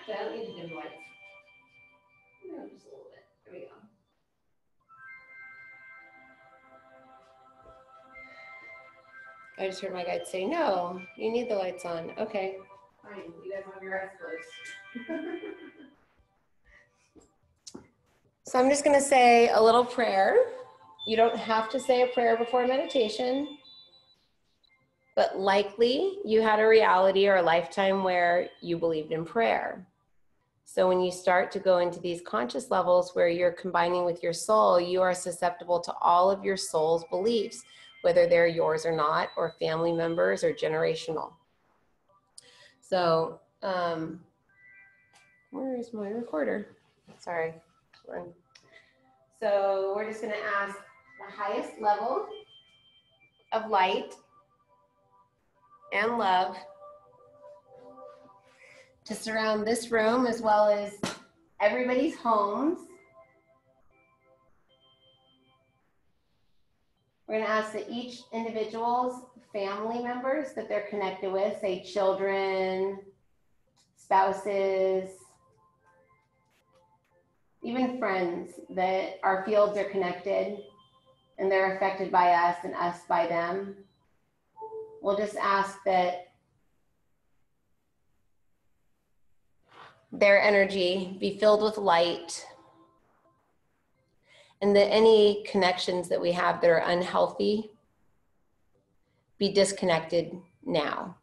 Actually, I don't need to dim the lights. No, just a little bit. There we go. I just heard my guide say, no, you need the lights on. Okay, fine. You guys have your eyes closed. So I'm just going to say a little prayer. You don't have to say a prayer before meditation, but likely you had a reality or a lifetime where you believed in prayer. So when you start to go into these conscious levels where you're combining with your soul, you are susceptible to all of your soul's beliefs, whether they're yours or not, or family members or generational. So, where is my recorder? Sorry. So we're just going to ask the highest level of light and love to surround this room as well as everybody's homes. We're going to ask that each individual's family members that they're connected with, say children, spouses, even friends, that our fields are connected and they're affected by us and us by them. We'll just ask that their energy be filled with light, and that any connections that we have that are unhealthy be disconnected now.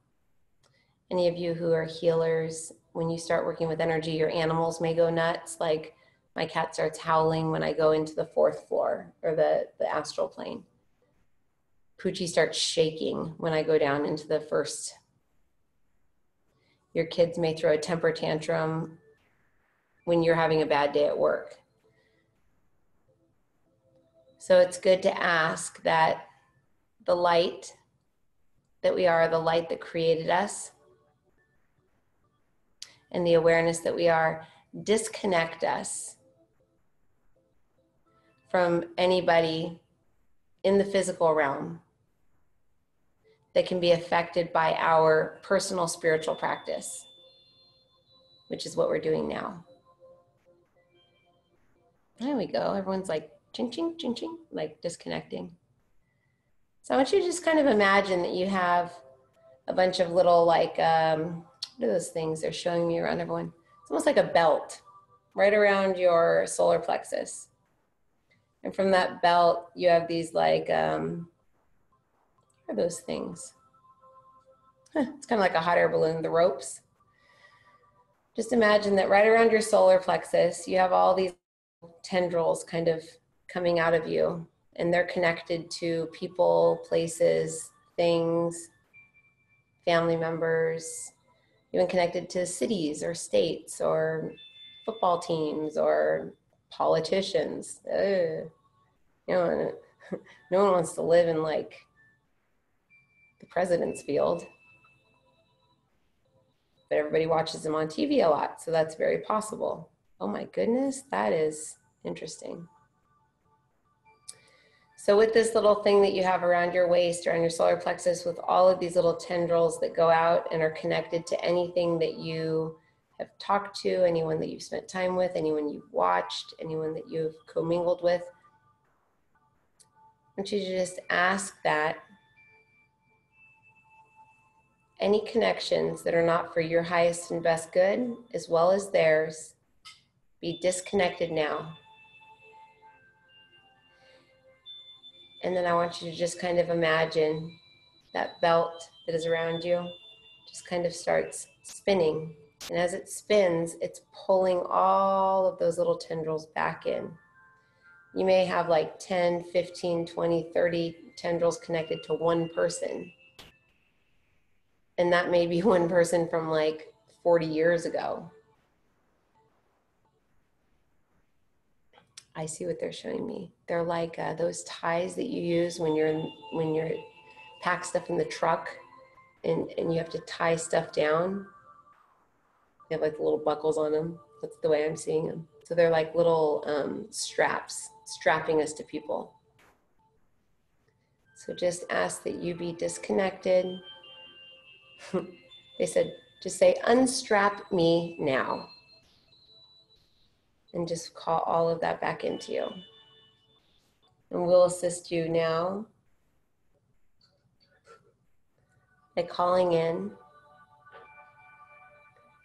Any of you who are healers, when you start working with energy, your animals may go nuts. Like my cat starts howling when I go into the 4th floor or the astral plane. Poochie starts shaking when I go down into the 1st. Your kids may throw a temper tantrum when you're having a bad day at work. So it's good to ask that the light that we are, the light that created us, and the awareness that we are, disconnect us from anybody in the physical realm that can be affected by our personal spiritual practice, which is what we're doing now. There we go. Everyone's like, ching, ching, ching, ching, like disconnecting. So I want you to just kind of imagine that you have a bunch of little like, what are those things they're showing me around everyone? It's almost like a belt right around your solar plexus. And from that belt, you have these like, what are those things? It's kind of like a hot air balloon, the ropes. Just imagine that right around your solar plexus, you have all these tendrils kind of coming out of you, and they're connected to people, places, things, family members, even connected to cities or states or football teams or politicians. You know, no one wants to live in like the president's field, but everybody watches them on TV a lot, so that's very possible. Oh my goodness, that is interesting. So with this little thing that you have around your waist, around your solar plexus, with all of these little tendrils that go out and are connected to anything that you have talked to, anyone that you've spent time with, anyone you've watched, anyone that you've commingled with, I want you to just ask that any connections that are not for your highest and best good, as well as theirs, be disconnected now. And then I want you to just kind of imagine that belt that is around you just kind of starts spinning. And as it spins, it's pulling all of those little tendrils back in. You may have like 10, 15, 20, 30 tendrils connected to one person. And that may be one person from like 40 years ago. I see what they're showing me. They're like those ties that you use when you're pack stuff in the truck and you have to tie stuff down. They have like little buckles on them. That's the way I'm seeing them. So they're like little straps, strapping us to people. So just ask that you be disconnected. They said, Just say, unstrap me now. And just call all of that back into you. And we'll assist you now by calling in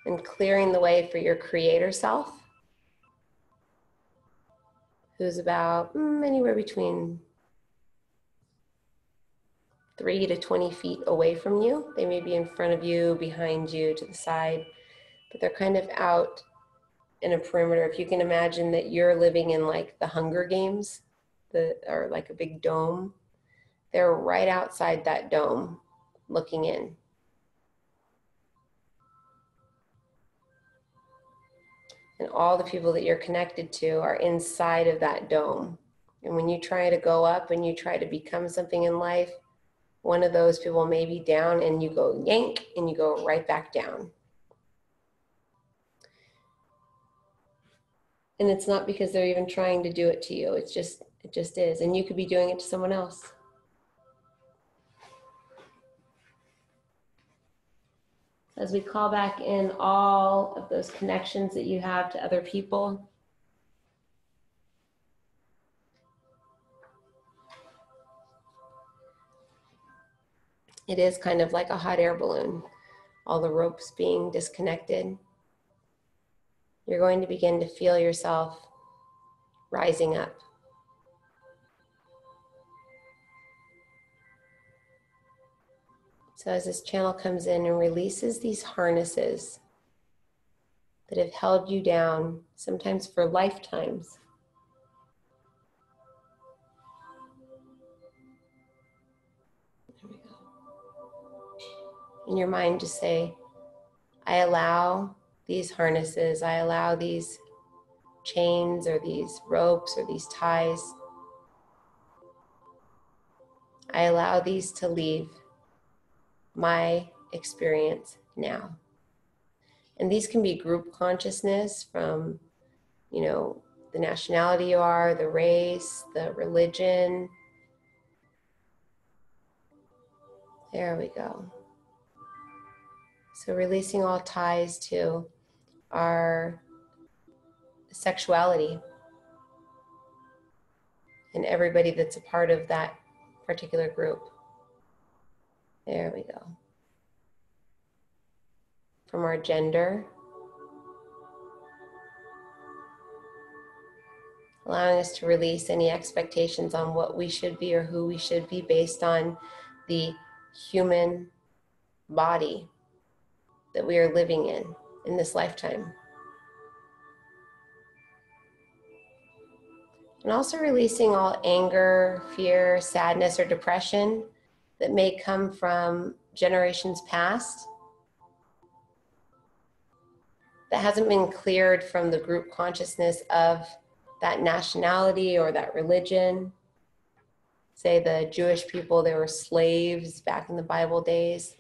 and clearing the way for your creator self, who's about anywhere between 3 to 20 feet away from you. They may be in front of you, behind you, to the side, but they're kind of out in a perimeter. If you can imagine that you're living in like the Hunger Games, or like a big dome, they're right outside that dome looking in. And all the people that you're connected to are inside of that dome. And when you try to go up and you try to become something in life, one of those people may be down and you go yank and you go right back down. And it's not because they're even trying to do it to you. It just is. And you could be doing it to someone else. As we call back in all of those connections that you have to other people, it is kind of like a hot air balloon, all the ropes being disconnected. You're going to begin to feel yourself rising up. So as this channel comes in and releases these harnesses that have held you down, sometimes for lifetimes, there we go. In your mind, just say, I allow these harnesses, I allow these chains or these ropes or these ties, I allow these to leave my experience now. And these can be group consciousness from, the nationality you are, the race, the religion. There we go. So releasing all ties to our sexuality and everybody that's a part of that particular group. There we go. From our gender, allowing us to release any expectations on what we should be or who we should be based on the human body that we are living in this lifetime. And also releasing all anger, fear, sadness, or depression that may come from generations past that hasn't been cleared from the group consciousness of that nationality or that religion. Say the Jewish people, they were slaves back in the Bible days.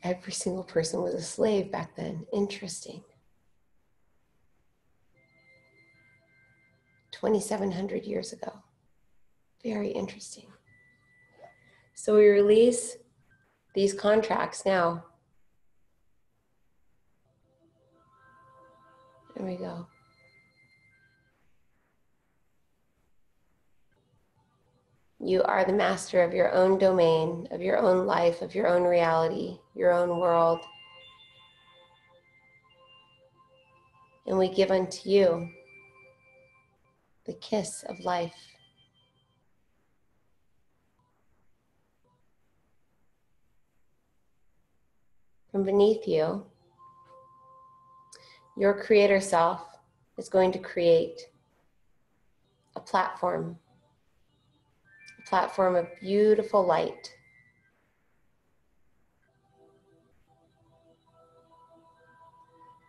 Every single person was a slave back then. Interesting. 2,700 years ago. Very interesting. So we release these contracts now. There we go. You are the master of your own domain, of your own life, of your own reality, your own world. And we give unto you the kiss of life. From beneath you, your creator self is going to create a platform of beautiful light.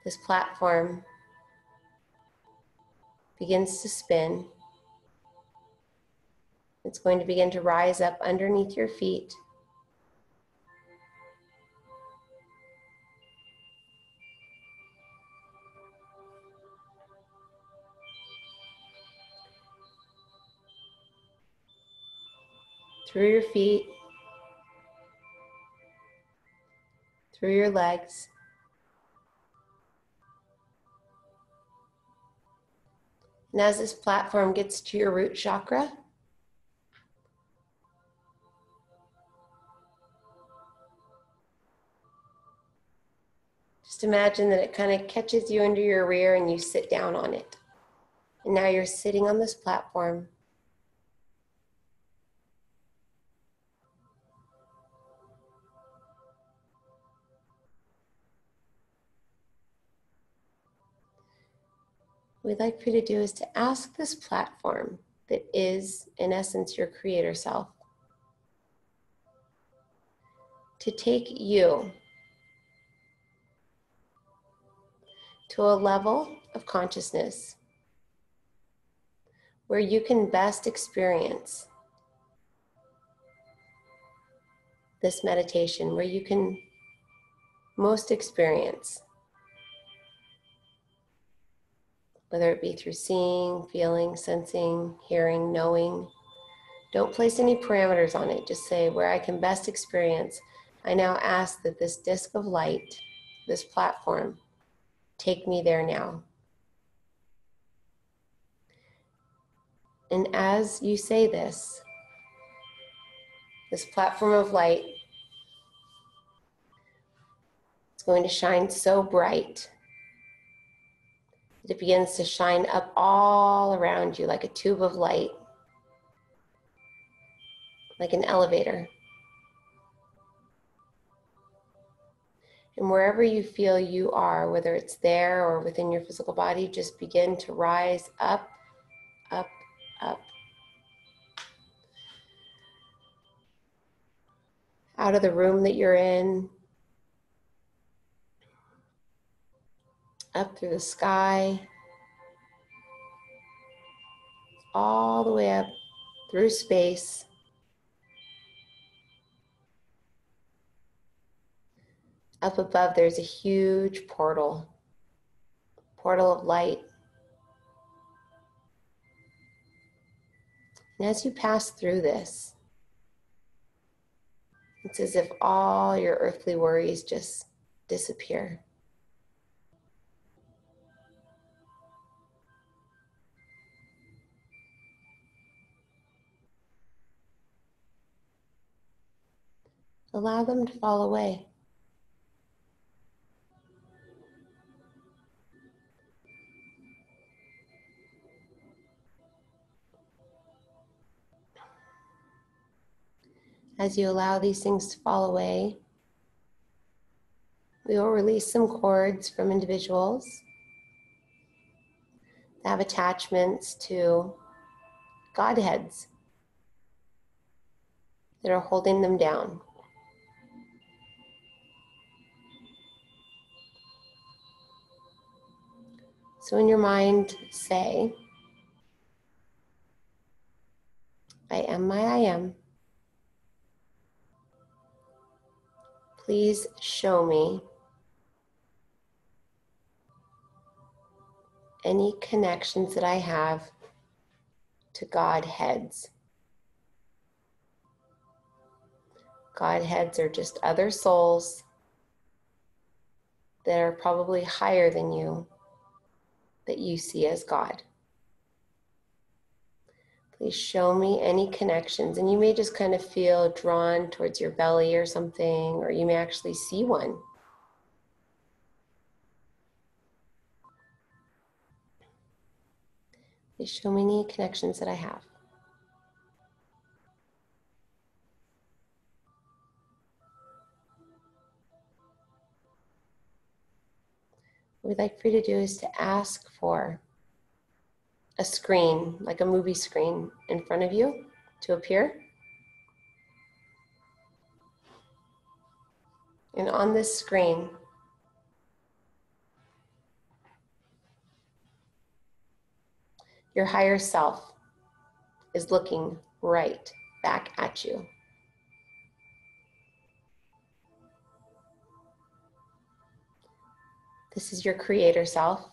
This platform begins to spin. It's going to begin to rise up underneath your feet. through your feet, through your legs. And as this platform gets to your root chakra, just imagine that it kind of catches you under your rear and you sit down on it. And now you're sitting on this platform. What we'd like for you to do is to ask this platform that is, in essence, your creator self, to take you to a level of consciousness where you can best experience this meditation, where you can most experience, whether it be through seeing, feeling, sensing, hearing, knowing. Don't place any parameters on it. Just say, where I can best experience. I now ask that this disc of light, this platform, take me there now. And as you say this platform of light is going to shine so bright that it begins to shine up all around you like a tube of light, like an elevator. And wherever you feel you are, whether it's there or within your physical body, just begin to rise up, up, up. Out of the room that you're in, up through the sky, all the way up through space. Up above, there's a huge portal of light. And as you pass through this, it's as if all your earthly worries just disappear. Allow them to fall away. As you allow these things to fall away, we will release some cords from individuals that have attachments to Godheads that are holding them down. So in your mind, say, I am my I am. Please show me any connections that I have to Godheads. Godheads are just other souls that are probably higher than you, that you see as God. Please show me any connections. And you may just kind of feel drawn towards your belly or something, or you may actually see one. Please show me any connections that I have. What we'd like for you to do is to ask for a screen, like a movie screen, in front of you to appear. And on this screen, your higher self is looking right back at you. This is your creator self.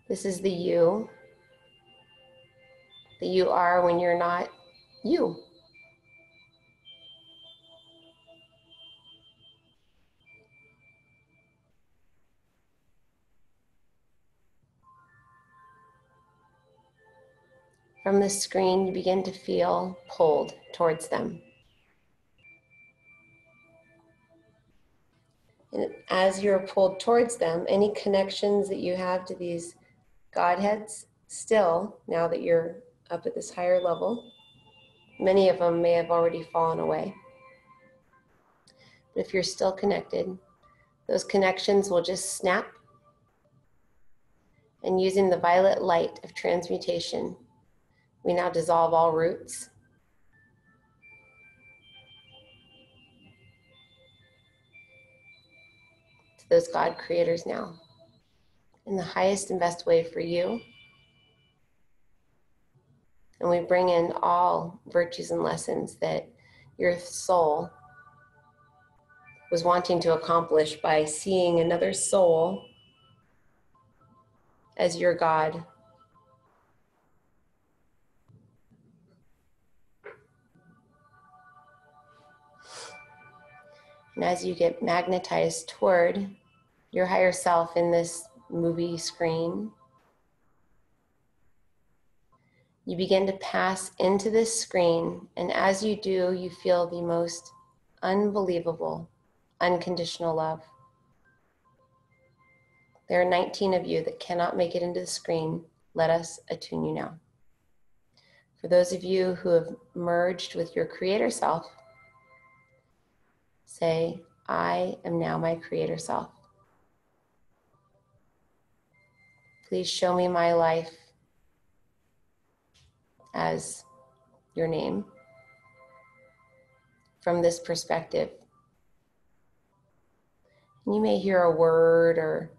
This is the you that you are when you're not you. From the screen, you begin to feel pulled towards them. And as you're pulled towards them, any connections that you have to these Godheads, still, now that you're up at this higher level, many of them may have already fallen away. But if you're still connected, those connections will just snap. And using the violet light of transmutation, we now dissolve all roots. To those God creators now, in the highest and best way for you. And we bring in all virtues and lessons that your soul was wanting to accomplish by seeing another soul as your God. And as you get magnetized toward your higher self in this movie screen, you begin to pass into this screen, and as you do, you feel the most unbelievable, unconditional love. There are 19 of you that cannot make it into the screen. Let us attune you now. For those of you who have merged with your creator self, say, I am now my creator self. Please show me my life as your name from this perspective. And you may hear a word or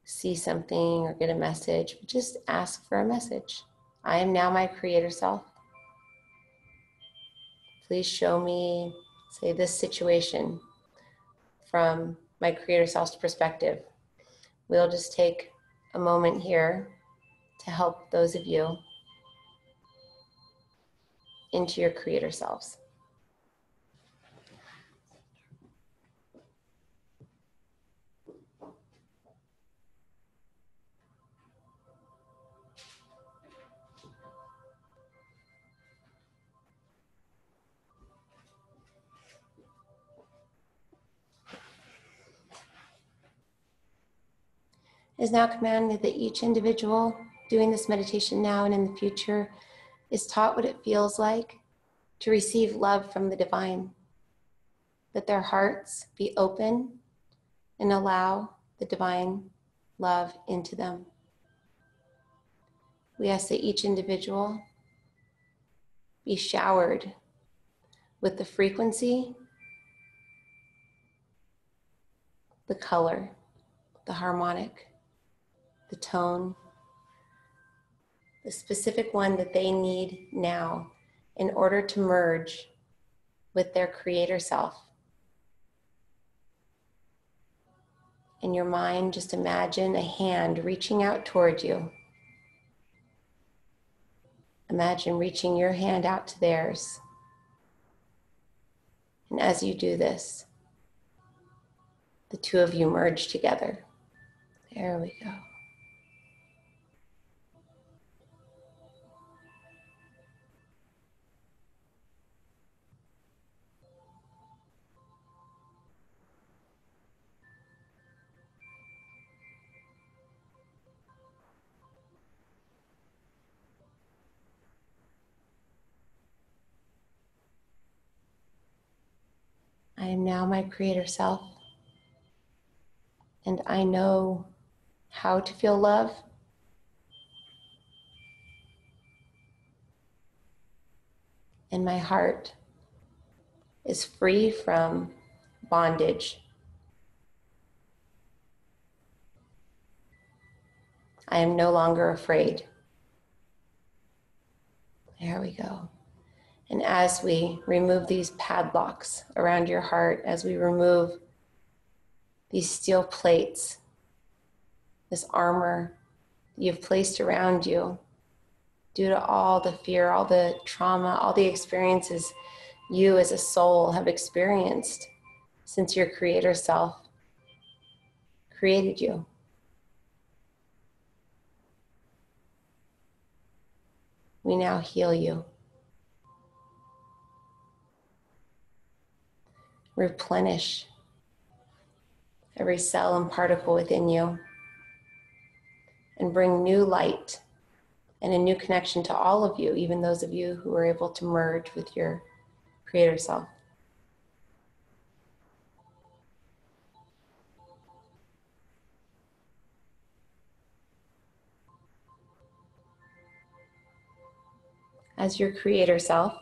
see something or get a message, but just ask for a message. I am now my creator self. Please show me, say, this situation from my creator self's perspective. We'll just take a moment here to help those of you into your creator selves. It is now commanded that each individual doing this meditation now and in the future is taught what it feels like to receive love from the divine, that their hearts be open and allow the divine love into them. We ask that each individual be showered with the frequency, the color, the harmonic, the tone, the specific one that they need now in order to merge with their creator self. In your mind, just imagine a hand reaching out toward you. Imagine reaching your hand out to theirs. And as you do this, the two of you merge together. There we go. I am now my creator self, and I know how to feel love. And my heart is free from bondage. I am no longer afraid. There we go. And as we remove these padlocks around your heart, as we remove these steel plates, this armor you've placed around you, due to all the fear, all the trauma, all the experiences you as a soul have experienced since your creator self created you. We now heal you. Replenish every cell and particle within you and bring new light and a new connection to all of you, even those of you who are able to merge with your creator self. As your creator self,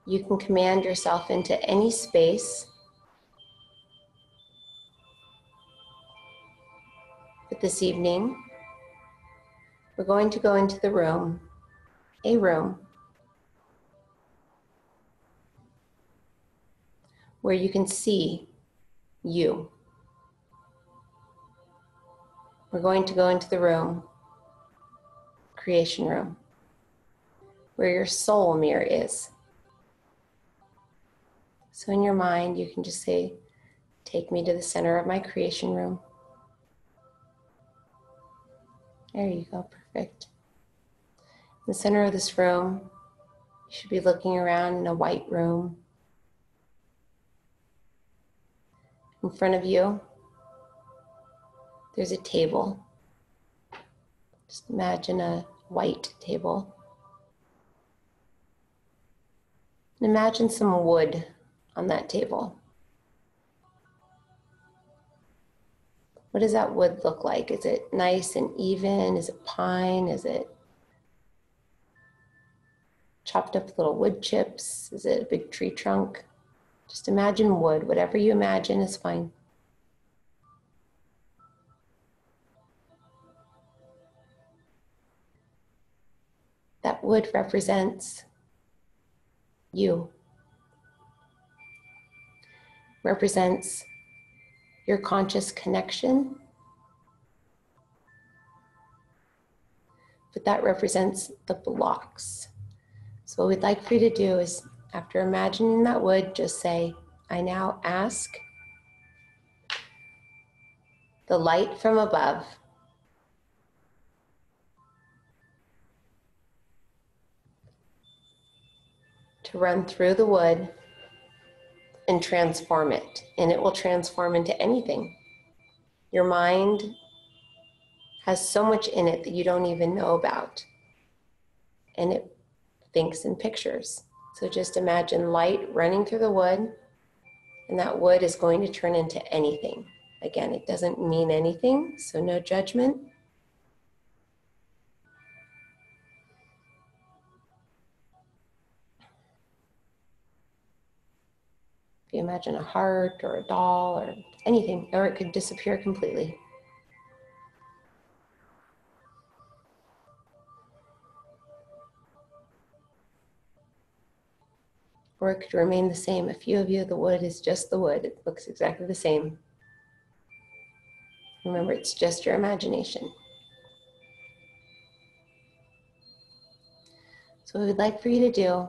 you can command yourself into any space. But this evening, we're going to go into the room, a room, where you can see you. We're going to go into the room, creation room, where your soul mirror is. So in your mind, you can just say, take me to the center of my creation room. There you go, perfect. In the center of this room, you should be looking around in a white room. In front of you, there's a table. Just imagine a white table. And imagine some wood on that table. What does that wood look like? Is it nice and even? Is it pine? Is it chopped up little wood chips? Is it a big tree trunk? Just imagine wood. Whatever you imagine is fine. That wood represents you. Represents your conscious connection. But that represents the blocks. So what we'd like for you to do is, after imagining that wood, just say, I now ask the light from above to run through the wood and transform it. And it will transform into anything. Your mind has so much in it that you don't even know about. And it thinks in pictures. So just imagine light running through the wood, and that wood is going to turn into anything. Again, it doesn't mean anything, so no judgment. If you imagine a heart or a doll or anything, or it could disappear completely. Or it could remain the same. A few of you, the wood is just the wood. It looks exactly the same. Remember, it's just your imagination. So what we'd like for you to do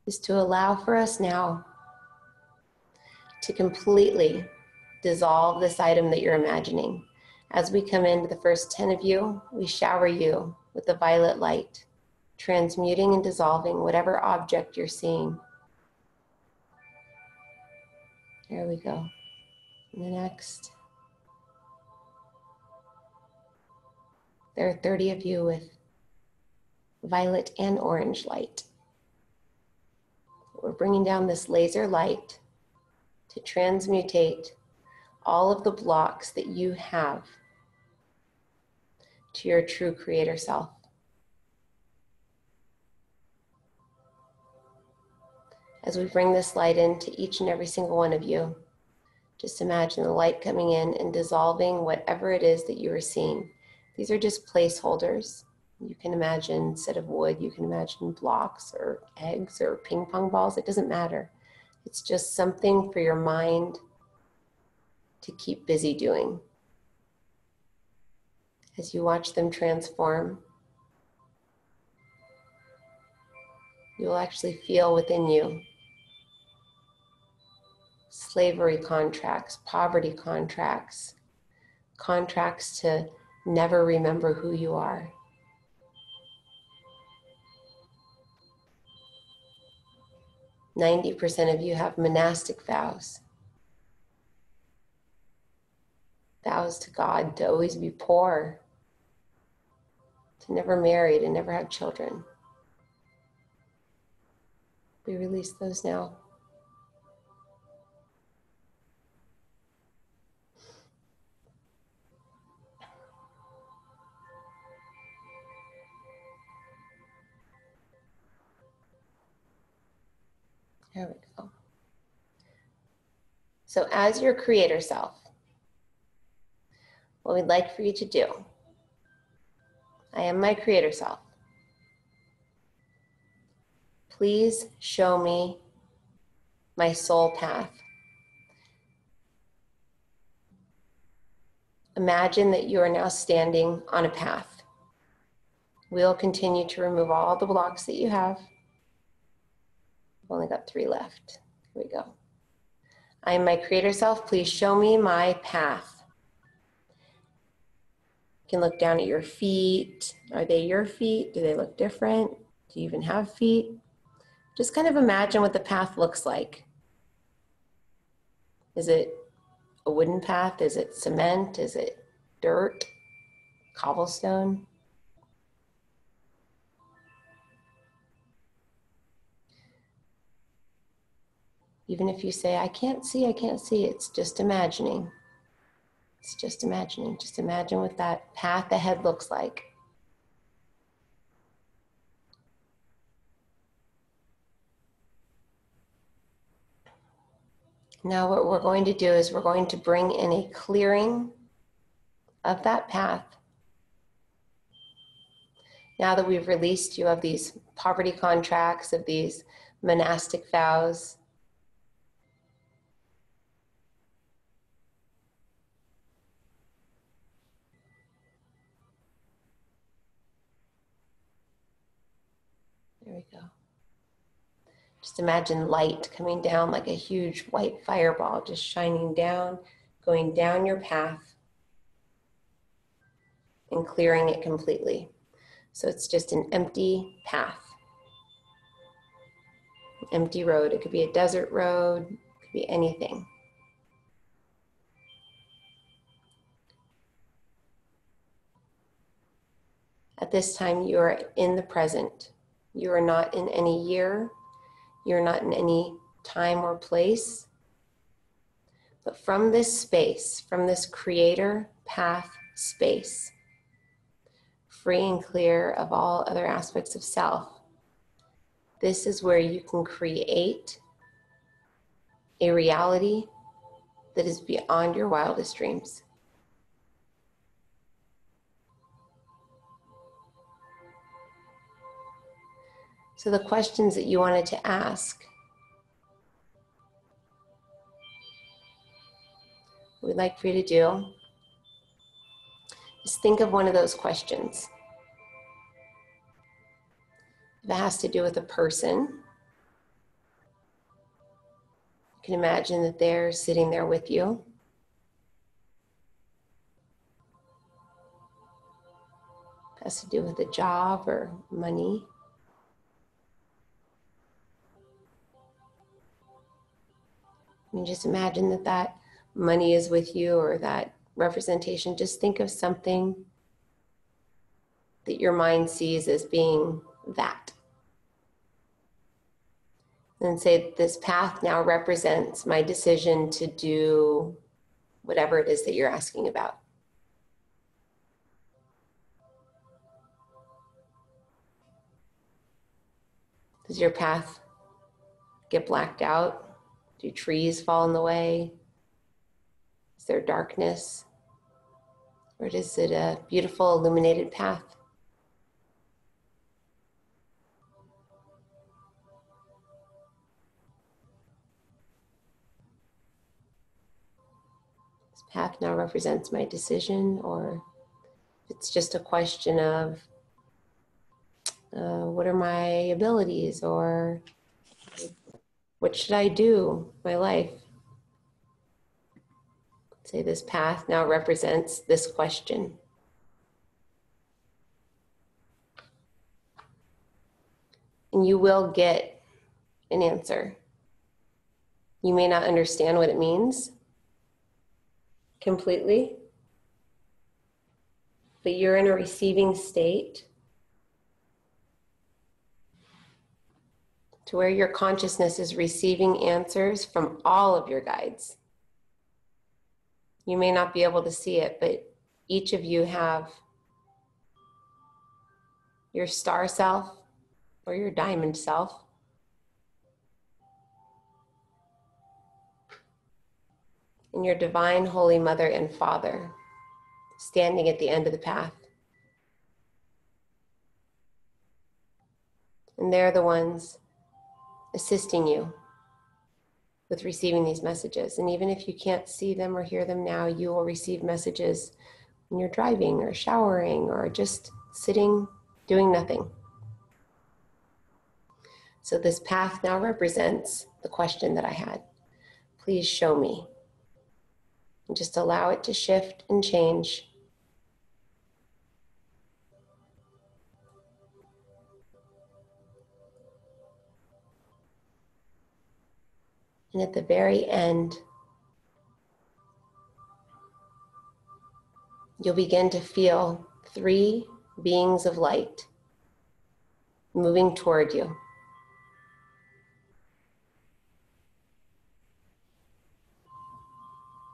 is to allow for us now to completely dissolve this item that you're imagining. As we come into the first 10 of you, we shower you with the violet light, transmuting and dissolving whatever object you're seeing. There we go. And the next. There are 30 of you with violet and orange light. We're bringing down this laser light to transmutate all of the blocks that you have to your true creator self. As we bring this light into each and every single one of you, just imagine the light coming in and dissolving whatever it is that you are seeing. These are just placeholders. You can imagine, instead of wood, you can imagine blocks or eggs or ping pong balls. It doesn't matter. It's just something for your mind to keep busy doing. As you watch them transform, you will actually feel within you slavery contracts, poverty contracts, contracts to never remember who you are. %90 of you have monastic vows. Vows to God to always be poor, to never marry, to never have children. We release those now. There we go. So as your creator self, what we'd like for you to do, I am my creator self. Please show me my soul path. Imagine that you are now standing on a path. We'll continue to remove all the blocks that you have. I've only got 3 left. Here we go. I am my creator self. Please show me my path. You can look down at your feet. Are they your feet? Do they look different? Do you even have feet? Just kind of imagine what the path looks like. Is it a wooden path? Is it cement? Is it dirt? Cobblestone? Even if you say, I can't see, it's just imagining. It's just imagining. Just imagine what that path ahead looks like. Now what we're going to do is we're going to bring in a clearing of that path. Now that we've released you of these poverty contracts, of these monastic vows, there we go. Just imagine light coming down like a huge white fireball, just shining down, going down your path and clearing it completely. So it's just an empty path, an empty road. It could be a desert road, it could be anything. At this time, you are in the present. You are not in any year. You're not in any time or place. But from this space, from this creator path space, free and clear of all other aspects of self, this is where you can create a reality that is beyond your wildest dreams. So the questions that you wanted to ask, what we'd like for you to do is think of one of those questions. If it has to do with a person, you can imagine that they're sitting there with you. If it has to do with a job or money. You just imagine that that money is with you, or that representation. Just think of something that your mind sees as being that. And say, this path now represents my decision to do whatever it is that you're asking about. Does your path get blacked out? Do trees fall in the way? Is there darkness? Or is it a beautiful illuminated path? path now represents my decision, or it's just a question of what are my abilities, or what should I do in my life? Say this path now represents this question. And you will get an answer. You may not understand what it means completely, but you're in a receiving state to where your consciousness is receiving answers from all of your guides. You may not be able to see it, but each of you have your star self or your diamond self, and your divine holy mother and father standing at the end of the path. And they're the ones assisting you with receiving these messages. And even if you can't see them or hear them now, you will receive messages when you're driving or showering or just sitting, doing nothing. So this path now represents the question that I had. Please show me. And just allow it to shift and change. And at the very end, you'll begin to feel 3 beings of light moving toward you.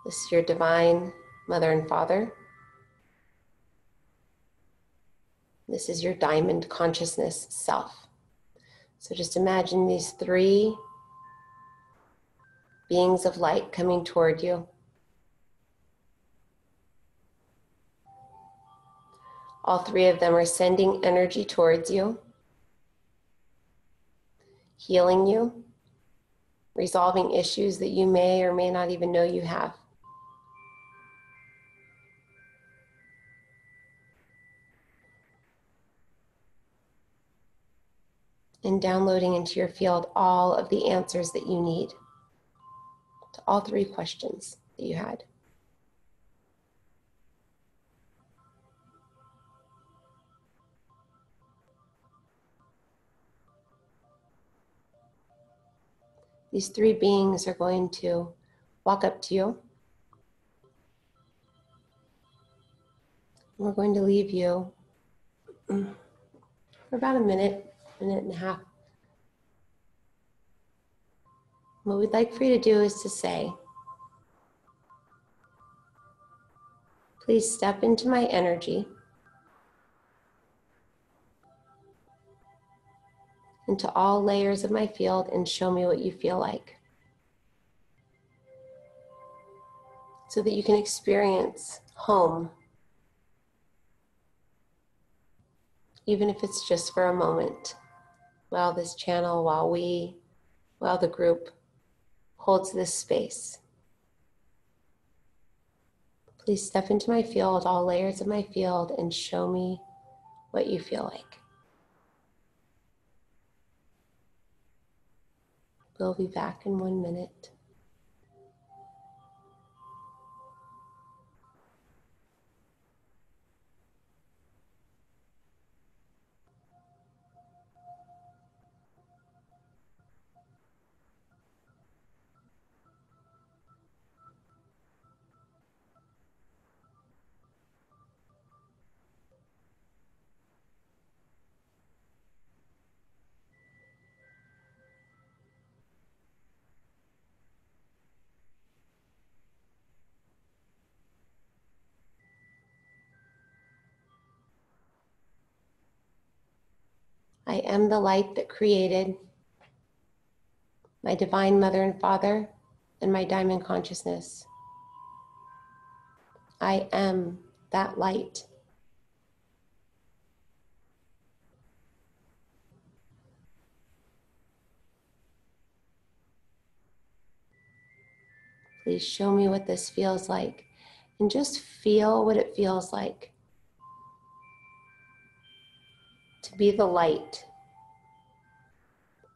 This is your divine mother and father. This is your diamond consciousness self. So just imagine these 3 beings of light coming toward you. All 3 of them are sending energy towards you, healing you, resolving issues that you may or may not even know you have. And downloading into your field all of the answers that you need to all 3 questions that you had. These 3 beings are going to walk up to you. We're going to leave you for about a minute and a half. What we'd like for you to do is to say, please step into my energy, into all layers of my field, and show me what you feel like, so that you can experience home, even if it's just for a moment, while this channel, while the group holds this space. Please step into my field, all layers of my field, and show me what you feel like. We'll be back in 1 minute. I am the light that created my divine mother and father and my diamond consciousness. I am that light. Please show me what this feels like. And just feel what it feels like to be the light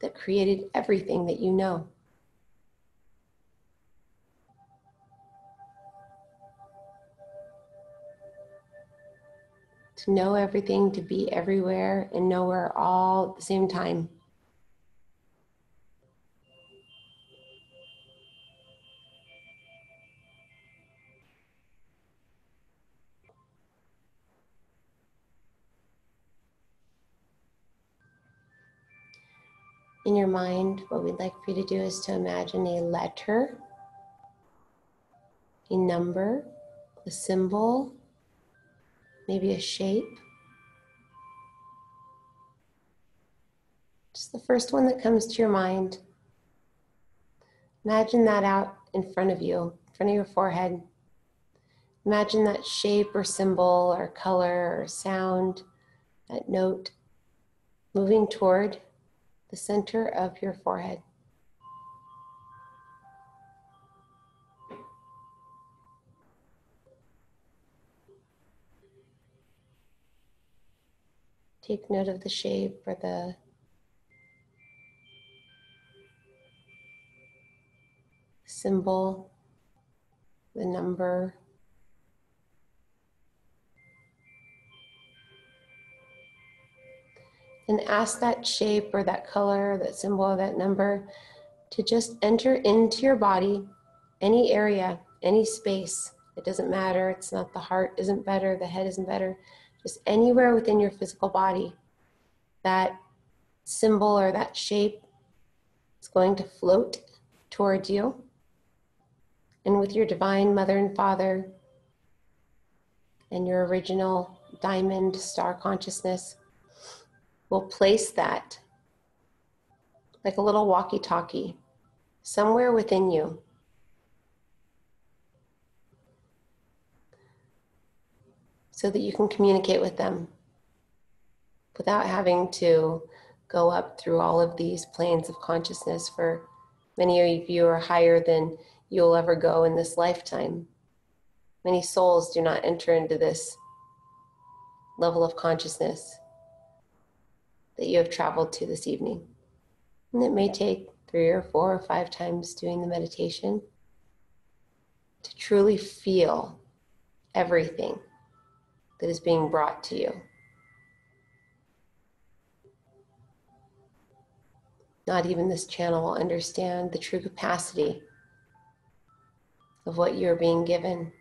that created everything that you know. To know everything, to be everywhere and nowhere all at the same time. In your mind, what we'd like for you to do is to imagine a letter, a number, a symbol, maybe a shape. Just the first one that comes to your mind. Imagine that out in front of you, in front of your forehead. Imagine that shape or symbol or color or sound, that note, moving toward the center of your forehead. Take note of the shape or the symbol, the number. And ask that shape or that color, that symbol or that number to just enter into your body, any area, any space. It doesn't matter. It's not the heart isn't better, the head isn't better. Just anywhere within your physical body, that symbol or that shape is going to float towards you. And with your divine mother and father and your original diamond star consciousness, we'll place that like a little walkie-talkie somewhere within you. So that you can communicate with them without having to go up through all of these planes of consciousness. For many of you are higher than you'll ever go in this lifetime. Many souls do not enter into this level of consciousness that you have traveled to this evening. And it may take 3 or 4 or 5 times doing the meditation to truly feel everything that is being brought to you. Not even this channel will understand the true capacity of what you're being given.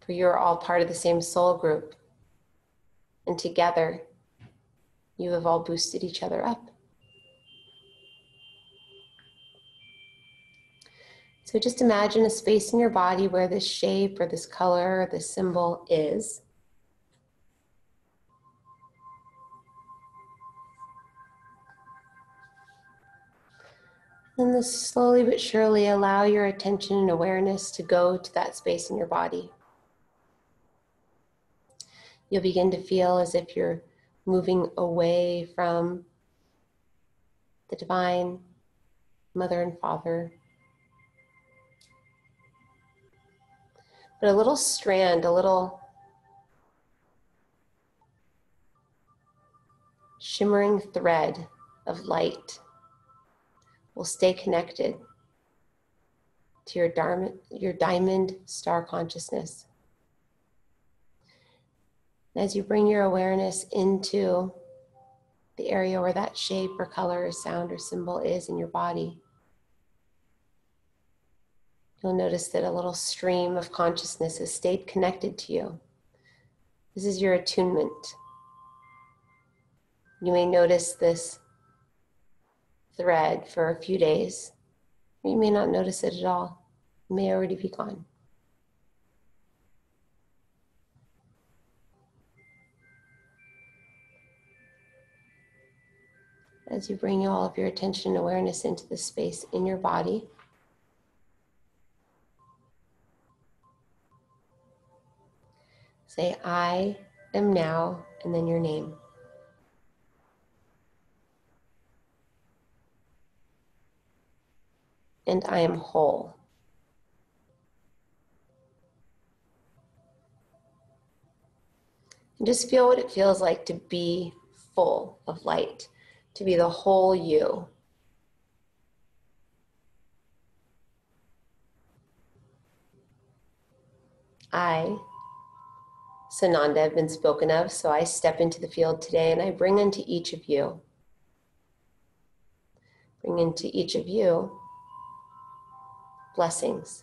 For you're all part of the same soul group. And together, you have all boosted each other up. So just imagine a space in your body where this shape or this color or this symbol is. And then slowly but surely allow your attention and awareness to go to that space in your body. You'll begin to feel as if you're moving away from the divine mother and father. But a little strand, a little shimmering thread of light will stay connected to your diamond star consciousness. As you bring your awareness into the area where that shape or color or sound or symbol is in your body, you'll notice that a little stream of consciousness has stayed connected to you. This is your attunement. You may notice this thread for a few days. You may not notice it at all. It may already be gone. As you bring all of your attention and awareness into the space in your body, say, I am now, and then your name. and I am whole. And just feel what it feels like to be full of light, to be the whole you. I, Sananda, have been spoken of, so I step into the field today and I bring unto each of you, blessings.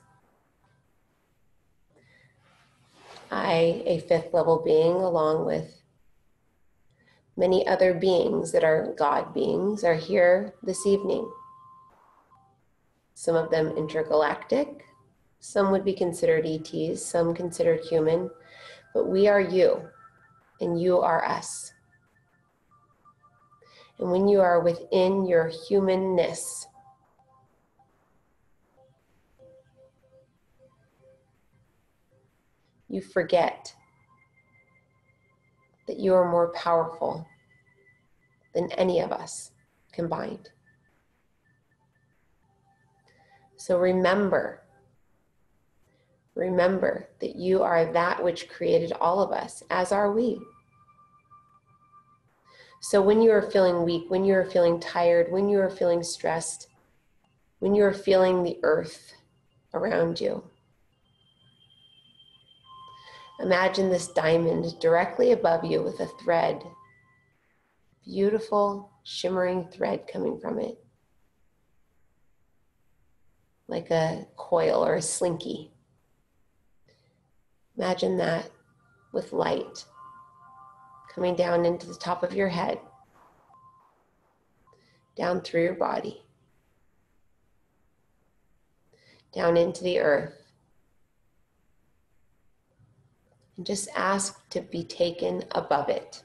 I, a fifth level being, along with many other beings that are God beings, are here this evening. Some of them intergalactic, some would be considered ETs, some considered human, but we are you, and you are us. And when you are within your humanness, you forget that you are more powerful than any of us combined. So remember that you are that which created all of us, as are we. So when you are feeling weak, when you are feeling tired, when you are feeling stressed, when you are feeling the earth around you, imagine this diamond directly above you with a thread, beautiful, shimmering thread coming from it, like a coil or a slinky. Imagine that with light coming down into the top of your head, down through your body, down into the earth. And just ask to be taken above it.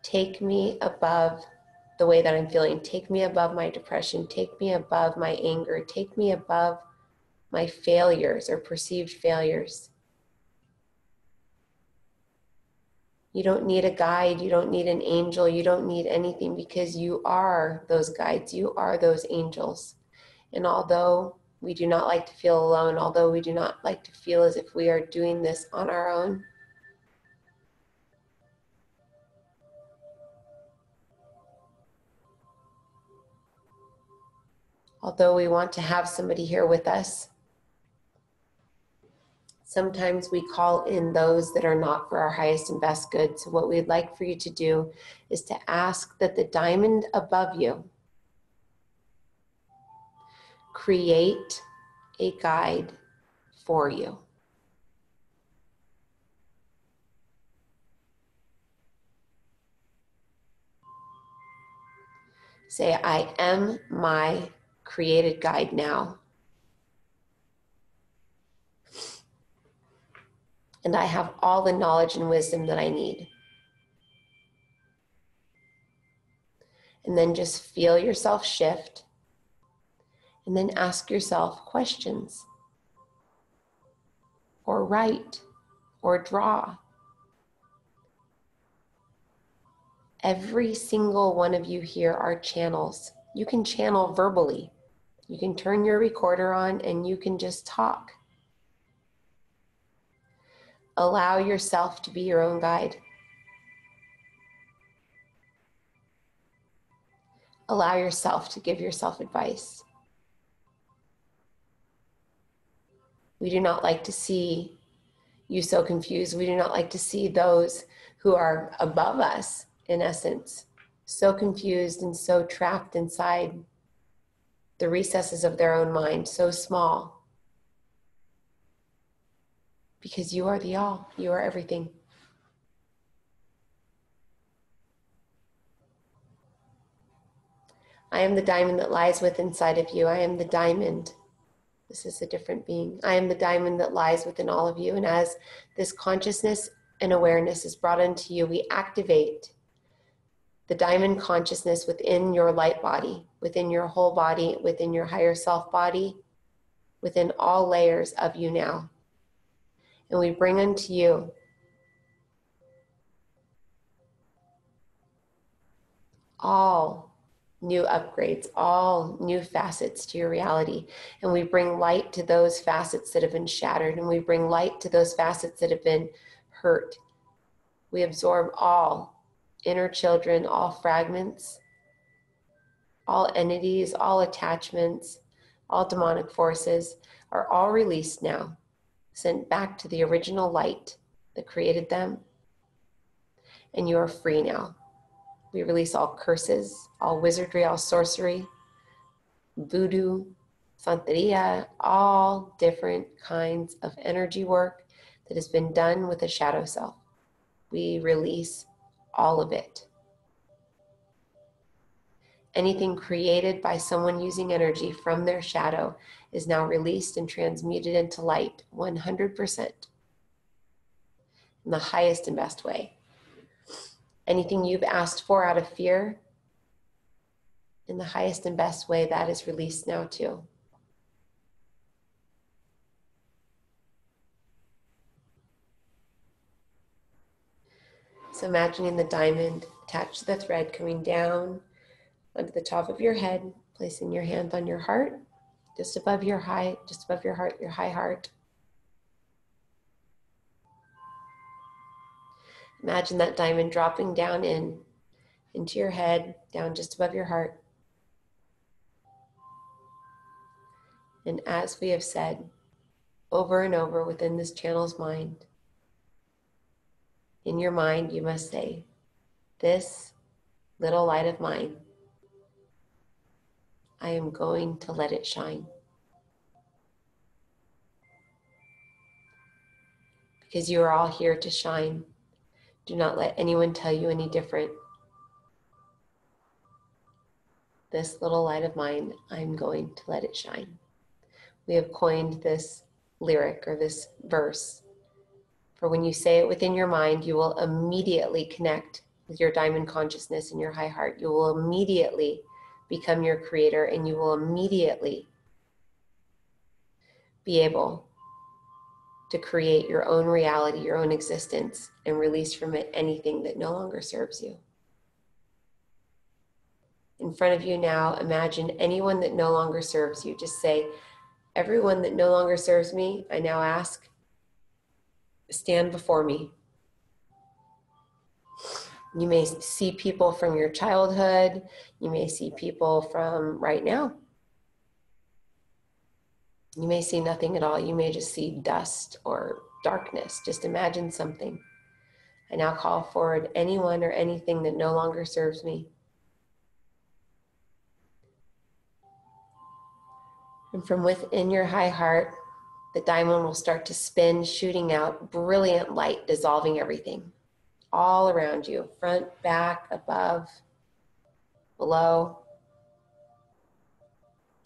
Take me above the way that I'm feeling. Take me above my depression. Take me above my anger. Take me above my failures or perceived failures. You don't need a guide. You don't need an angel. You don't need anything, because you are those guides. You are those angels. And although we do not like to feel alone, although we do not like to feel as if we are doing this on our own, although we want to have somebody here with us, sometimes we call in those that are not for our highest and best good. So what we'd like for you to do is to ask that the diamond above you create a guide for you. Say, I am my created guide now. And I have all the knowledge and wisdom that I need. And then just feel yourself shift. And then ask yourself questions. Or write. Or draw. Every single one of you here are channels. You can channel verbally. You can turn your recorder on and you can just talk. Allow yourself to be your own guide. Allow yourself to give yourself advice. We do not like to see you so confused. We do not like to see those who are above us, in essence, so confused and so trapped inside the recesses of their own mind, so small. Because you are the all. You are everything. I am the diamond that lies within inside of you. I am the diamond. This is a different being. I am the diamond that lies within all of you. And as this consciousness and awareness is brought into you, we activate the diamond consciousness within your light body, within your whole body, within your higher self body, within all layers of you now. And we bring unto you all new upgrades, all new facets to your reality. And we bring light to those facets that have been shattered, and we bring light to those facets that have been hurt. We absorb all inner children, all fragments, all entities, all attachments, all demonic forces are all released now, sent back to the original light that created them, and you are free now. We release all curses, all wizardry, all sorcery, voodoo, santeria, all different kinds of energy work that has been done with the shadow self. We release all of it. Anything created by someone using energy from their shadow is now released and transmuted into light 100% in the highest and best way. Anything you've asked for out of fear, in the highest and best way, that is released now too. So imagining the diamond attached to the thread coming down onto the top of your head, placing your hand on your heart, just above your heart, your high heart. Imagine that diamond dropping down into your head, down just above your heart. And as we have said over and over within this channel's mind, in your mind you must say, this little light of mine, I am going to let it shine. Because you are all here to shine. Do not let anyone tell you any different. This little light of mine, I'm going to let it shine. We have coined this lyric or this verse. For when you say it within your mind, you will immediately connect with your diamond consciousness in your high heart. You will immediately become your creator, and you will immediately be able to create your own reality, your own existence, and release from it anything that no longer serves you. In front of you now, imagine anyone that no longer serves you. Just say, everyone that no longer serves me, I now ask, stand before me. You may see people from your childhood. You may see people from right now. You may see nothing at all. You may just see dust or darkness. Just imagine something. I now call forward anyone or anything that no longer serves me. And from within your high heart, the diamond will start to spin, shooting out brilliant light, dissolving everything all around you, front, back, above, below,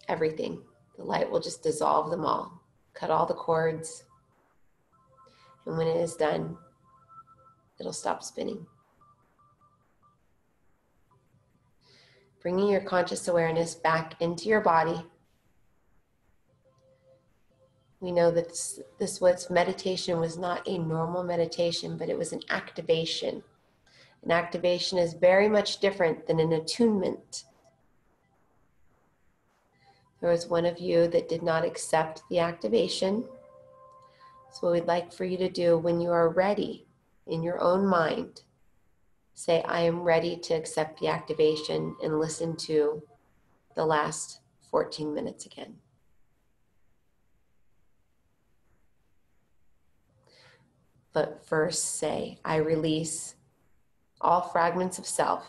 everything. The light will just dissolve them all, cut all the cords. And when it is done, it'll stop spinning. Bringing your conscious awareness back into your body. We know that this meditation was not a normal meditation, but it was an activation. An activation is very much different than an attunement. There was one of you that did not accept the activation. So what we'd like for you to do when you are ready in your own mind, say, I am ready to accept the activation, and listen to the last 14 minutes again. But first say, I release all fragments of self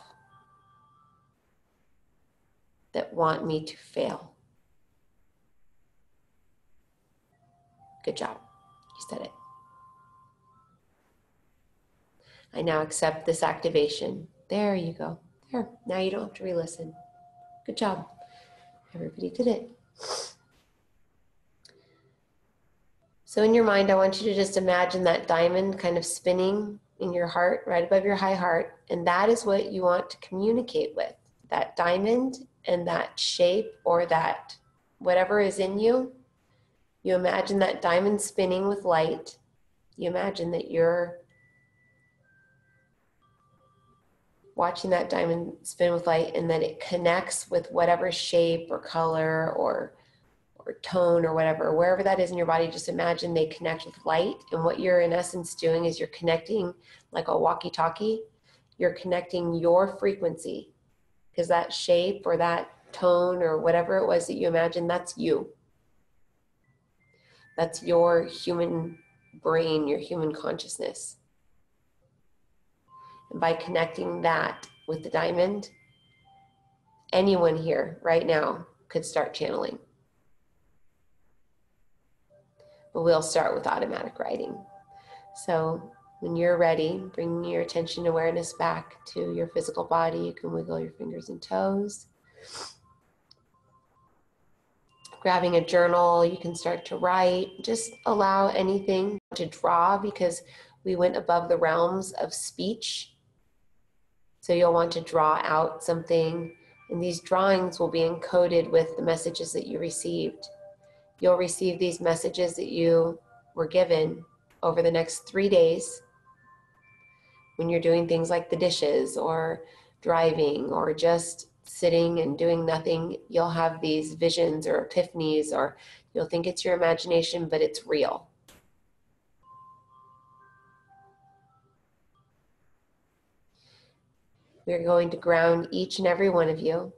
that want me to fail. Good job. You said it. I now accept this activation. There you go. There. Now you don't have to re-listen. Good job. Everybody did it. So in your mind, I want you to just imagine that diamond kind of spinning in your heart, right above your high heart. And that is what you want to communicate with. That diamond and that shape, or that whatever is in you. You imagine that diamond spinning with light. You imagine that you're watching that diamond spin with light, and then it connects with whatever shape or color or tone or whatever, wherever that is in your body. Just imagine they connect with light. And what you're in essence doing is you're connecting like a walkie-talkie. You're connecting your frequency, because that shape or that tone or whatever it was that you imagined, that's you. That's your human brain, your human consciousness. And by connecting that with the diamond, anyone here right now could start channeling. But we'll start with automatic writing. So when you're ready, bring your attention awareness back to your physical body. You can wiggle your fingers and toes. Grabbing a journal, you can start to write. Just allow anything to draw, because we went above the realms of speech. So you'll want to draw out something, and these drawings will be encoded with the messages that you received. You'll receive these messages that you were given over the next 3 days when you're doing things like the dishes or driving or just sitting and doing nothing. You'll have these visions or epiphanies, or you'll think it's your imagination, but it's real. We're going to ground each and every one of you,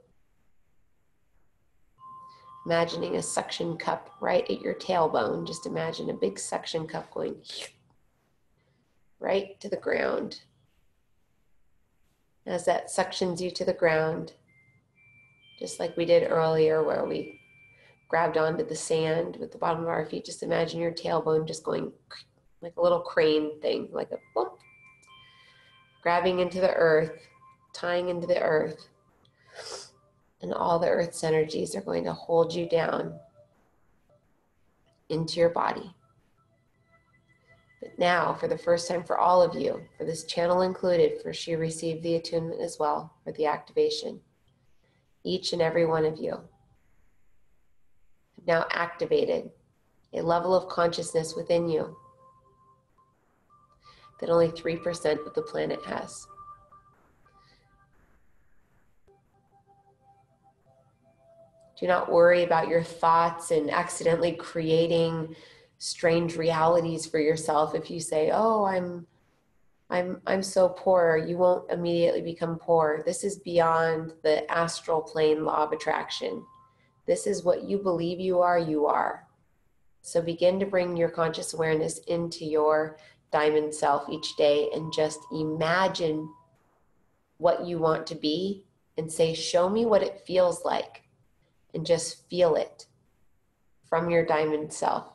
imagining a suction cup right at your tailbone. Just imagine a big suction cup going right to the ground. As that suctions you to the ground, just like we did earlier where we grabbed onto the sand with the bottom of our feet, just imagine your tailbone just going like a little crane thing, like a bump, grabbing into the earth, tying into the earth, and all the earth's energies are going to hold you down into your body. But now, for the first time for all of you, for this channel included, for she received the attunement as well, for the activation, each and every one of you have now activated a level of consciousness within you that only 3% of the planet has. Do not worry about your thoughts and accidentally creating strange realities for yourself. If you say, "Oh, I'm so poor," you won't immediately become poor. This is beyond the astral plane law of attraction. This is what you believe you are, you are. So begin to bring your conscious awareness into your diamond self each day and just imagine what you want to be and say, "Show me what it feels like," and just feel it from your diamond self.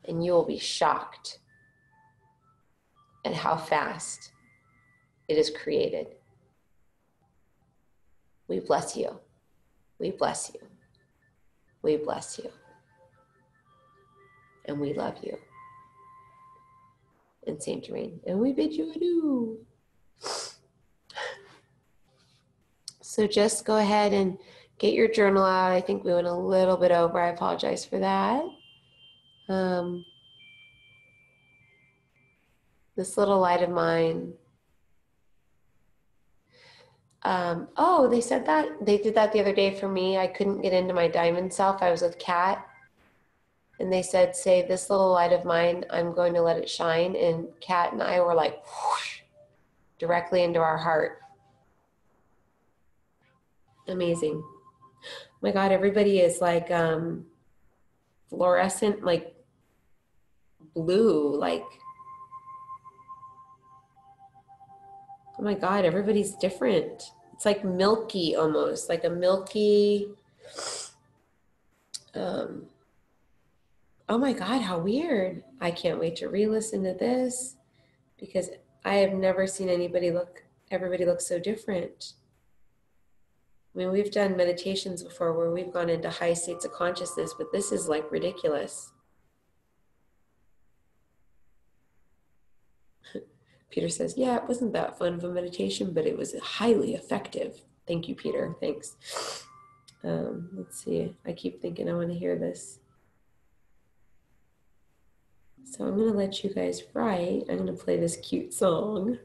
And you will be shocked at how fast it is created. We bless you. We bless you. We bless you. And we love you. And Saint Germain. And we bid you adieu. So just go ahead and get your journal out. I think we went a little bit over. I apologize for that. This little light of mine. Oh, they said that. They did that the other day for me. I couldn't get into my diamond self. I was with Kat. And they said, "Say, this little light of mine, I'm going to let it shine." And Kat and I were like, whoosh, directly into our heart. Amazing. Oh my God, everybody is like fluorescent, like blue, like, oh my God, everybody's different. It's like milky almost, like a milky, oh my God, how weird. I can't wait to re-listen to this because I have never seen everybody look so different. I mean, we've done meditations before where we've gone into high states of consciousness, but this is like ridiculous. Peter says, "Yeah, it wasn't that fun of a meditation, but it was highly effective." Thank you, Peter. Thanks. Let's see. I keep thinking I want to hear this. So I'm going to let you guys write. I'm going to play this cute song.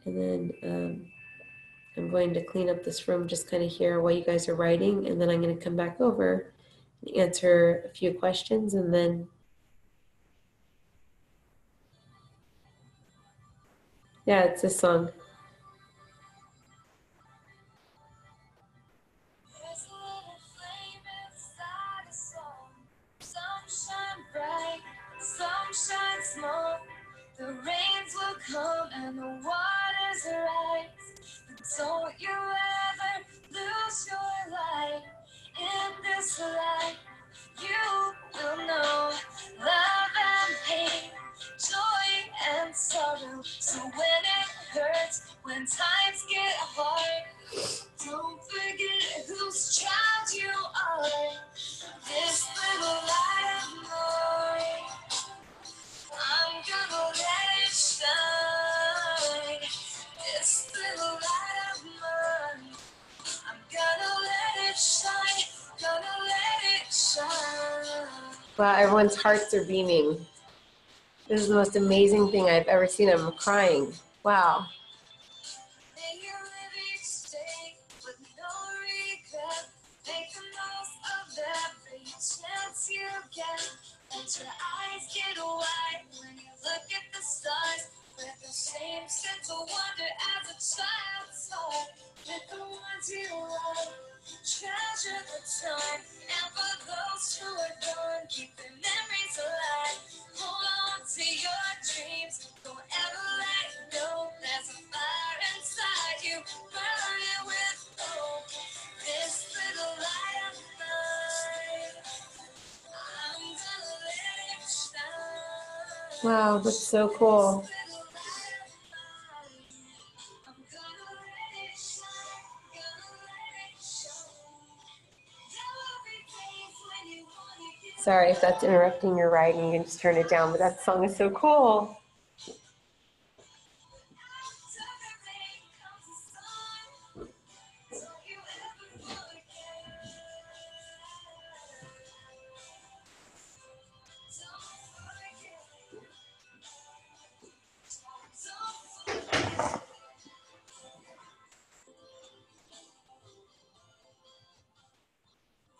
And then I'm going to clean up this room, just kind of hear while you guys are writing, and then I'm going to come back over and answer a few questions, and then yeah, it's this song. Sunshine small, the rains will come and the waters rise. But don't you ever lose your light in this life. You will know love and pain, joy and sorrow. So when it hurts, when times get hard, don't forget whose child you are. This little light of mine, I'm gonna let it shine. This little light of mine, I'm gonna let it shine. Gonna let it shine. Wow, everyone's hearts are beaming. This is the most amazing thing I've ever seen. I'm crying. Wow. May you live each day with no regret. Make the most of every chance you get. Let your eyes get wide when you look at the stars. With the same sense of wonder as a child's heart. With the ones you love, treasure the time. And for those who are gone, keep their memories alive. Hold on to your dreams. Don't ever let go. There's a fire inside you, burning with hope. This little light of mine, I'm gonna let it shine. Wow, that's so cool. This little light of mine, I'm gonna let it shine. Gonna let it shine. There will be days when you wanna give Sorry if that's interrupting your writing. You can just turn it down, but that song is so cool.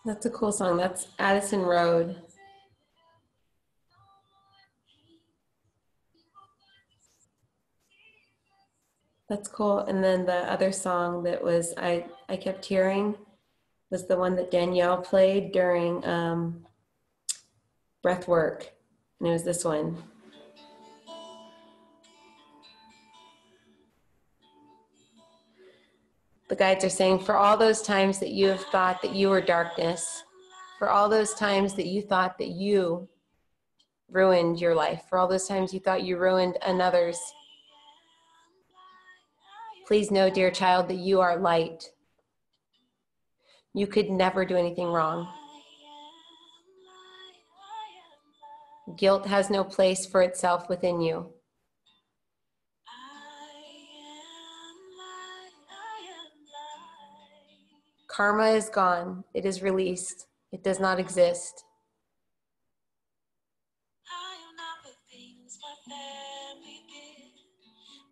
That's a cool song. That's Addison Road. That's cool. And then the other song that was I kept hearing was the one that Danielle played during breath work. And it was this one. The guides are saying, for all those times that you have thought that you were darkness, for all those times that you thought that you ruined your life, for all those times you thought you ruined another's, please know, dear child, that you are light. You could never do anything wrong. Guilt has no place for itself within you. Karma is gone. It is released. It does not exist. I am not the things my family did.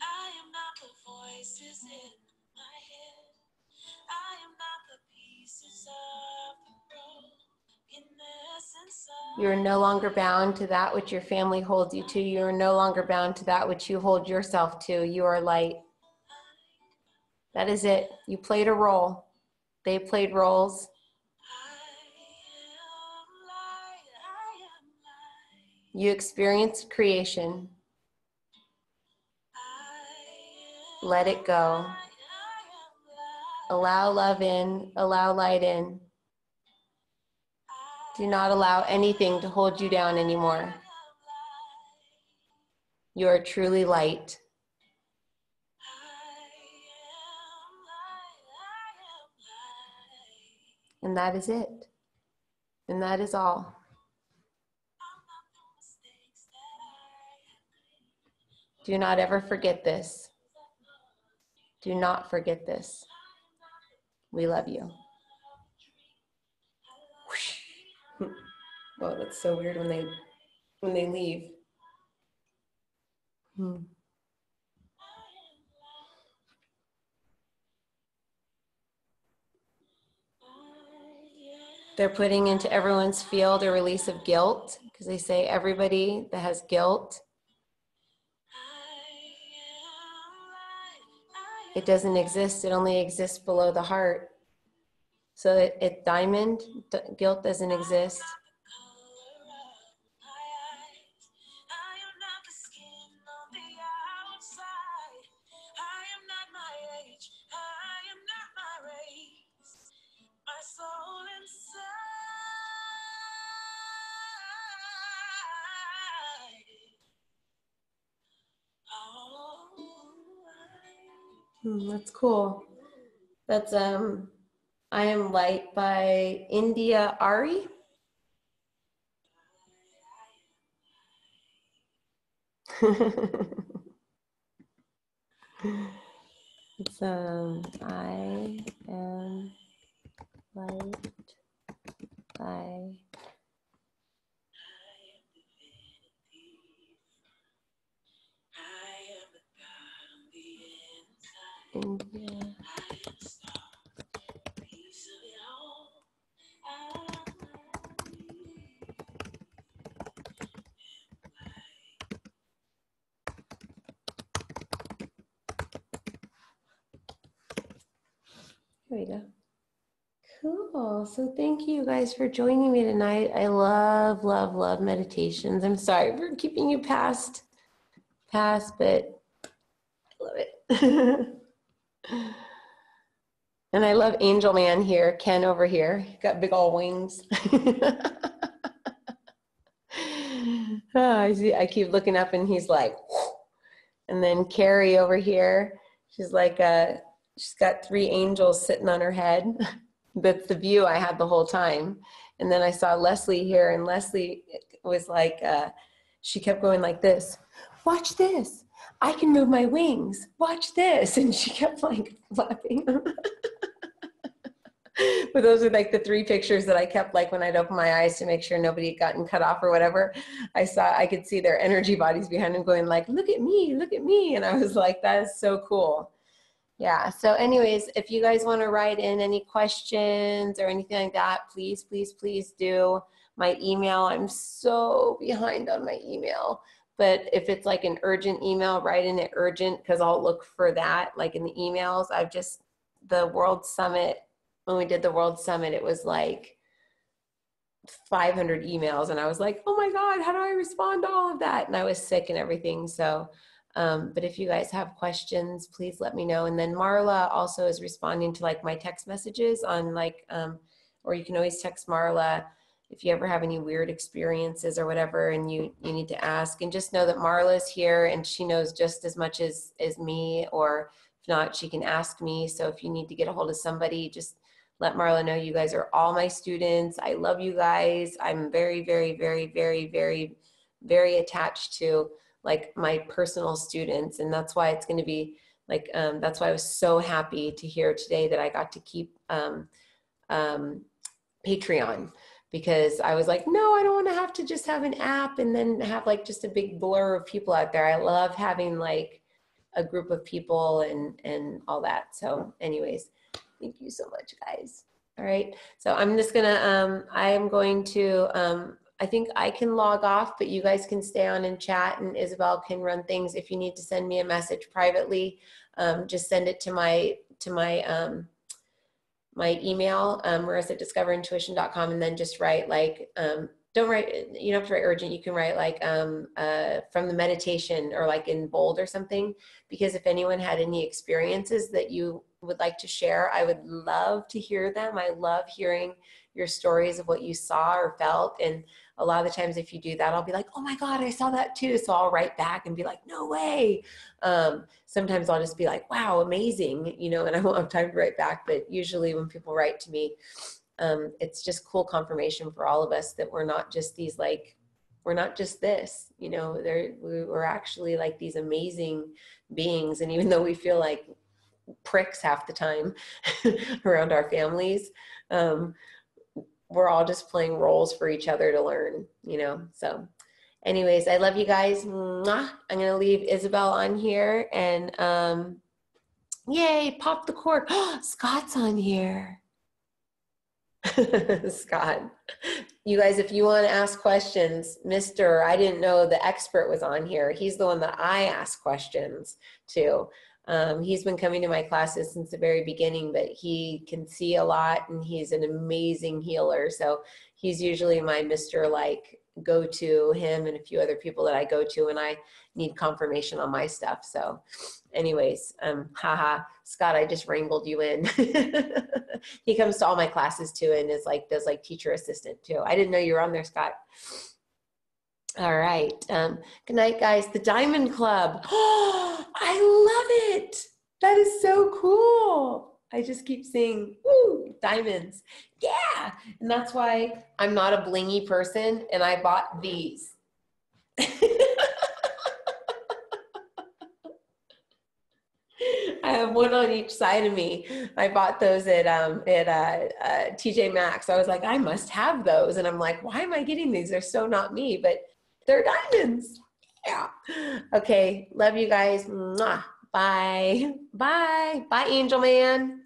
I am not the voices in my head. I am not the pieces of the brokenness inside. You are no longer bound to that which your family holds you to. You are no longer bound to that which you hold yourself to. You are light. That is it. You played a role. They played roles. You experienced creation. Let it go. Allow love in. Allow light in. Do not allow anything to hold you down anymore. You are truly light. And that is it. And that is all. Do not ever forget this. Do not forget this. We love you. Oh, that's so weird when they leave. they're putting into everyone's field a release of guilt, because they say everybody that has guilt, it doesn't exist. It only exists below the heart. So diamond, guilt doesn't exist. That's cool. That's I Am Light by India Ari. It's I Am Light by India. There we go. Cool. So thank you guys for joining me tonight. I love, love, love meditations. I'm sorry for keeping you past, but I love it. And I love Angel Man here, Ken over here. He got big old wings. I keep looking up and he's like, whoo. And then Carrie over here, she's like, she's got 3 angels sitting on her head. That's the view I had the whole time. And then I saw Leslie here, and Leslie was like, she kept going like this, watch this. I can move my wings. Watch this. And she kept like flapping. But those are like the 3 pictures that I kept, like when I'd open my eyes to make sure nobody had gotten cut off or whatever. I could see their energy bodies behind them going like, look at me, look at me. And I was like, that is so cool. Yeah. So anyways, if you guys want to write in any questions or anything like that, please, please, please do. My email, I'm so behind on my email. But if it's like an urgent email, write in it urgent, because I'll look for that. Like in the emails, the World Summit, when we did the World Summit, it was like 500 emails. And I was like, oh my God, how do I respond to all of that? And I was sick and everything. So, but if you guys have questions, please let me know. And then Marla also is responding to like my text messages on like, or you can always text Marla if you ever have any weird experiences or whatever, and you need to ask. And just know that Marla's here and she knows just as much as me, or if not, she can ask me. So if you need to get a hold of somebody, just let Marla know. You guys are all my students. I love you guys. I'm very, very, very, very, very, very attached to like my personal students. And that's why it's going to be like, that's why I was so happy to hear today that I got to keep Patreon, because I was like, no, I don't want to have to just have an app and then have like just a big blur of people out there. I love having like a group of people and all that. So anyways, thank you so much, guys. All right. So I'm just gonna, I'm going to, I think I can log off, but you guys can stay on and chat, and Isabel can run things. If you need to send me a message privately, just send it to my email, marissa@discoverintuition.com, and then just write like, don't write, you don't have to write urgent. You can write like from the meditation, or like in bold or something, because if anyone had any experiences that you would like to share, I would love to hear them. I love hearing your stories of what you saw or felt. And a lot of the times if you do that, I'll be like, oh my God, I saw that too. So I'll write back and be like, no way. Sometimes I'll just be like, wow, amazing, you know, and I won't have time to write back. But usually when people write to me, it's just cool confirmation for all of us that we're not just these, like, we're not just this, you know, we're actually like these amazing beings. And even though we feel like pricks half the time around our families, we're all just playing roles for each other to learn, you know. So anyways, I love you guys. Mwah. I'm going to leave Isabel on here, and yay, pop the cork. Scott's on here. Scott. You guys, if you want to ask questions, I didn't know the expert was on here. He's the one that I ask questions to. He's been coming to my classes since the very beginning, but he can see a lot and he's an amazing healer. So he's usually my Mr. Like go to, him and a few other people that I go to when I need confirmation on my stuff. So anyways, haha, Scott, I just wrangled you in. He comes to all my classes too and is like, does like teacher assistant too. I didn't know you were on there, Scott. All right. Good night, guys. The Diamond Club. Oh, I love it. That is so cool. I just keep seeing, woo, diamonds. Yeah. And that's why I'm not a blingy person and I bought these. I have one on each side of me. I bought those at TJ Maxx. I was like, I must have those. And I'm like, why am I getting these? They're so not me, but they're diamonds. Yeah. Okay. Love you guys. Mwah. Bye. Bye. Bye, Angel Man.